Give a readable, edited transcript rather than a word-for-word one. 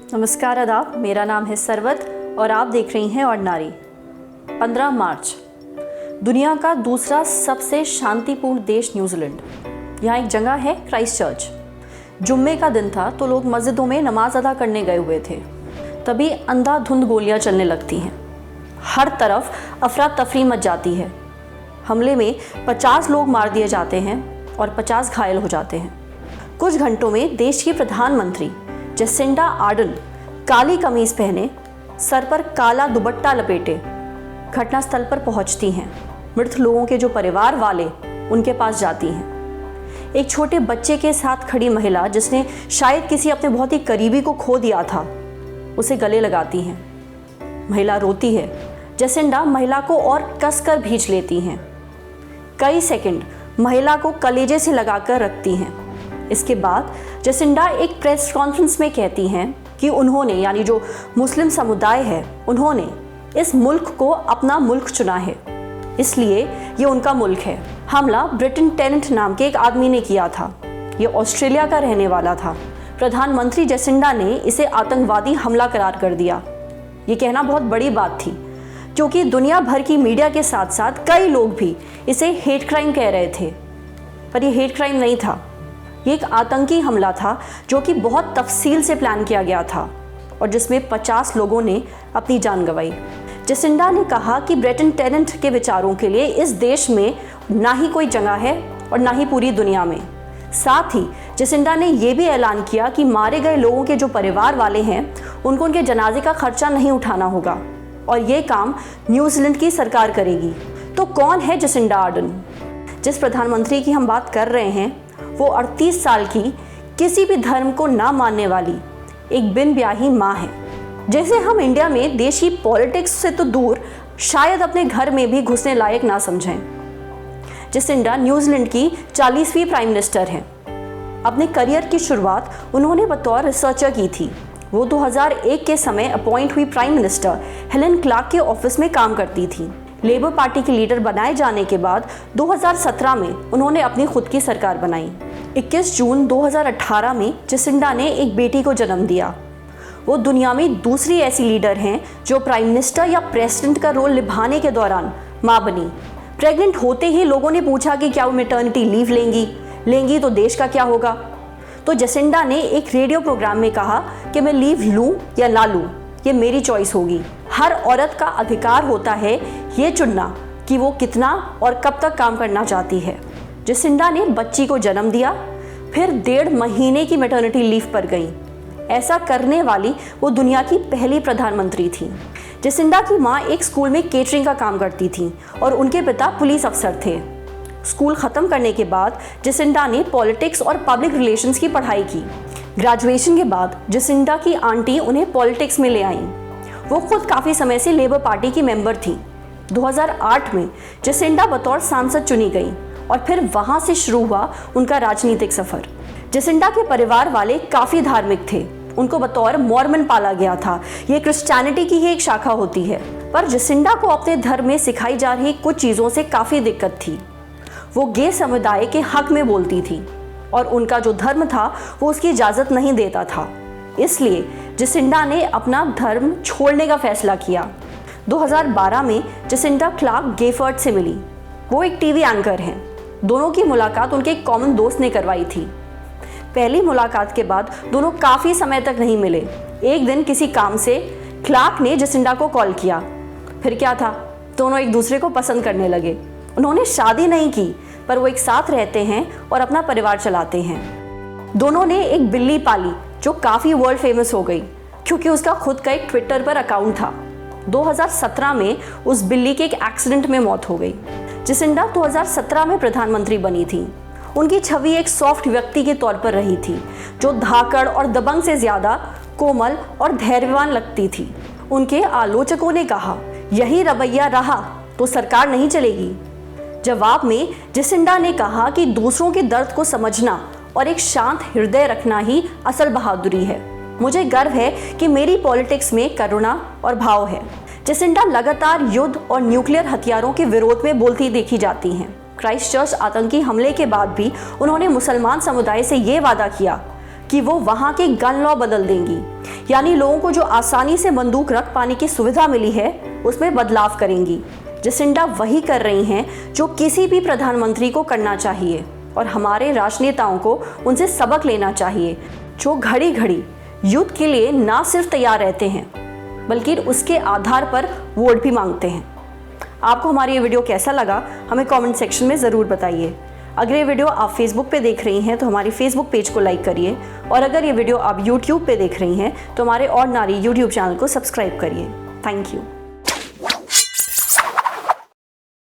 नमस्कार आदाब, मेरा नाम है सरवत और आप देख रही हैं और नारी। 15 मार्च दुनिया का दूसरा सबसे शांतिपूर्ण देश न्यूजीलैंड। यहाँ एक जगह है क्राइस्ट चर्च। जुम्मे का दिन था तो लोग मस्जिदों में नमाज अदा करने गए हुए थे। तभी अंधाधुंध गोलियां चलने लगती हैं। हर तरफ अफरा तफरी मच जाती है। हमले में 50 लोग मार दिए जाते हैं और 50 घायल हो जाते हैं। कुछ घंटों में देश की प्रधानमंत्री जेसिंडा आर्डन काली कमीज पहने, सर पर काला दुपट्टा लपेटे घटनास्थल पर पहुंचती हैं। मृत लोगों के जो परिवार वाले उनके पास जाती हैं। एक छोटे बच्चे के साथ खड़ी महिला, जिसने शायद किसी अपने बहुत ही करीबी को खो दिया था, उसे गले लगाती हैं। महिला रोती है। जेसिंडा महिला को और कसकर भींच लेती हैं। कई सेकंड महिला को कलेजे से लगाकर रखती हैं। इसके बाद जेसिंडा एक प्रेस कॉन्फ्रेंस में कहती हैं कि उन्होंने, यानी जो मुस्लिम समुदाय है, उन्होंने इस मुल्क को अपना मुल्क चुना है, इसलिए ये उनका मुल्क है। हमला ब्रिटन टेनेंट नाम के एक आदमी ने किया था। ये ऑस्ट्रेलिया का रहने वाला था। प्रधानमंत्री जेसिंडा ने इसे आतंकवादी हमला करार कर दिया। ये कहना बहुत बड़ी बात थी, क्योंकि दुनिया भर की मीडिया के साथ साथ कई लोग भी इसे हेट क्राइम कह रहे थे। पर ये हेट क्राइम नहीं था, ये एक आतंकी हमला था जो कि बहुत तफसील से प्लान किया गया था और जिसमें 50 लोगों ने अपनी जान गंवाई। जेसिंडा ने कहा कि ब्रिटन टेनेंट के विचारों के लिए इस देश में ना ही कोई जगह है और ना ही पूरी दुनिया में। साथ ही जेसिंडा ने यह भी ऐलान किया कि मारे गए लोगों के जो परिवार वाले हैं, उनको उनके जनाजे का खर्चा नहीं उठाना होगा और ये काम न्यूजीलैंड की सरकार करेगी। तो कौन है जेसिंडा आर्डन? जिस प्रधानमंत्री की हम बात कर रहे हैं वो 38 साल की, किसी भी धर्म को ना मानने वाली एक बिन ब्याही माँ है। जैसे हम इंडिया में देश की पॉलिटिक्स से तो दूर शायद अपने घर में भी घुसने लायक ना समझें। जेसिंडा न्यूजीलैंड की 40वीं प्राइम मिनिस्टर हैं। अपने करियर की शुरुआत उन्होंने बतौर रिसर्चर की थी। वो 2001 के समय अपॉइंट हुई प्राइम मिनिस्टर हेलेन क्लार्क के ऑफिस में काम करती थी। लेबर पार्टी के लीडर बनाए जाने के बाद 2017 में उन्होंने अपनी खुद की सरकार बनाई। 21 जून 2018 में जेसिंडा ने एक बेटी को जन्म दिया। वो दुनिया में दूसरी ऐसी लीडर हैं जो प्राइम मिनिस्टर या प्रेसिडेंट का रोल निभाने के दौरान माँ बनी। प्रेग्नेंट होते ही लोगों ने पूछा कि क्या वो मैटरनिटी लीव लेंगी तो देश का क्या होगा। तो जेसिंडा ने एक रेडियो प्रोग्राम में कहा कि मैं लीव लूँ या ना लूँ, ये मेरी चॉइस होगी। हर औरत का अधिकार होता है ये चुनना कि वो कितना और कब तक काम करना चाहती है। जेसिंडा ने बच्ची को जन्म दिया, फिर 1.5 महीने की मैटरनिटी लीव पर गई। ऐसा करने वाली वो दुनिया की पहली प्रधानमंत्री थी। जेसिंडा की माँ एक स्कूल में केटरिंग का काम करती थी और उनके पिता पुलिस अफसर थे। स्कूल ख़त्म करने के बाद जेसिंडा ने पॉलिटिक्स और पब्लिक रिलेशंस की पढ़ाई की। ग्रेजुएशन के बाद जेसिंडा की आंटी उन्हें पॉलिटिक्स में ले आईं। वो खुद काफ़ी समय से लेबर पार्टी की मेंबर थी। 2008 में जेसिंडा बतौर सांसद चुनी गई और फिर वहाँ से शुरू हुआ उनका राजनीतिक सफ़र। जेसिंडा के परिवार वाले काफ़ी धार्मिक थे। उनको बतौर मॉर्मन पाला गया था। ये क्रिश्चियनिटी की ही एक शाखा होती है। पर जेसिंडा को अपने धर्म में सिखाई जा रही कुछ चीज़ों से काफ़ी दिक्कत थी। वो गे समुदाय के हक में बोलती थी और उनका जो धर्म था वो उसकी इजाज़त नहीं देता था। इसलिए जेसिंडा ने अपना धर्म छोड़ने का फैसला किया। 2012 में जेसिंडा क्लार्क गेफर्ड से मिली। वो एक टीवी एंकर हैं। दोनों की मुलाकात उनके एक कॉमन दोस्त ने करवाई थी। पहली मुलाकात के बाद दोनों काफ़ी समय तक नहीं मिले। एक दिन किसी काम से क्लार्क ने जेसिंडा को कॉल किया। फिर क्या था, दोनों एक दूसरे को पसंद करने लगे। उन्होंने शादी नहीं की, पर वो एक साथ रहते हैं और अपना परिवार चलाते हैं। दोनों ने एक बिल्ली पाली जो काफ़ी वर्ल्ड फेमस हो गई, क्योंकि उसका खुद का एक ट्विटर पर अकाउंट था। 2017 में उस बिल्ली के एक एक्सीडेंट में मौत हो गई। जेसिंडा 2017 में प्रधानमंत्री बनी थी। उनकी छवि एक सॉफ्ट व्यक्ति के तौर पर रही थी, जो धाकड़ और दबंग से ज़्यादा कोमल और धैर्यवान लगती थी। उनके आलोचकों ने कहा, यही रवैया रहा तो सरकार नहीं चलेगी। जवाब में जेसिंडा ने कहा कि दूसरों के दर्द को समझना और एक शांत हृदय रखना ही असल बहादुरी है। मुझे गर्व है कि मेरी पॉलिटिक्स में करुणा और भाव है। जेसिंडा लगातार युद्ध और न्यूक्लियर हथियारों के विरोध में बोलती देखी जाती हैं। क्राइस्ट चर्च आतंकी हमले के बाद भी उन्होंने मुसलमान समुदाय से ये वादा किया कि वो वहाँ के गन लॉ बदल देंगी। यानी लोगों को जो आसानी से बंदूक रख पाने की सुविधा मिली है उसमें बदलाव करेंगी। जसिंडा वही कर रही हैं जो किसी भी प्रधानमंत्री को करना चाहिए और हमारे राजनेताओं को उनसे सबक लेना चाहिए, जो घड़ी घड़ी युद्ध के लिए ना सिर्फ तैयार रहते हैं बल्कि उसके आधार पर वोट भी मांगते हैं। आपको हमारी ये वीडियो कैसा लगा हमें कमेंट सेक्शन में ज़रूर बताइए। अगर ये वीडियो आप फेसबुक पे देख रही हैं तो हमारी फेसबुक पेज को लाइक करिए, और अगर ये वीडियो आप यूट्यूब पे देख रही हैं तो हमारे और नारी यूट्यूब चैनल को सब्सक्राइब करिए। Thank you.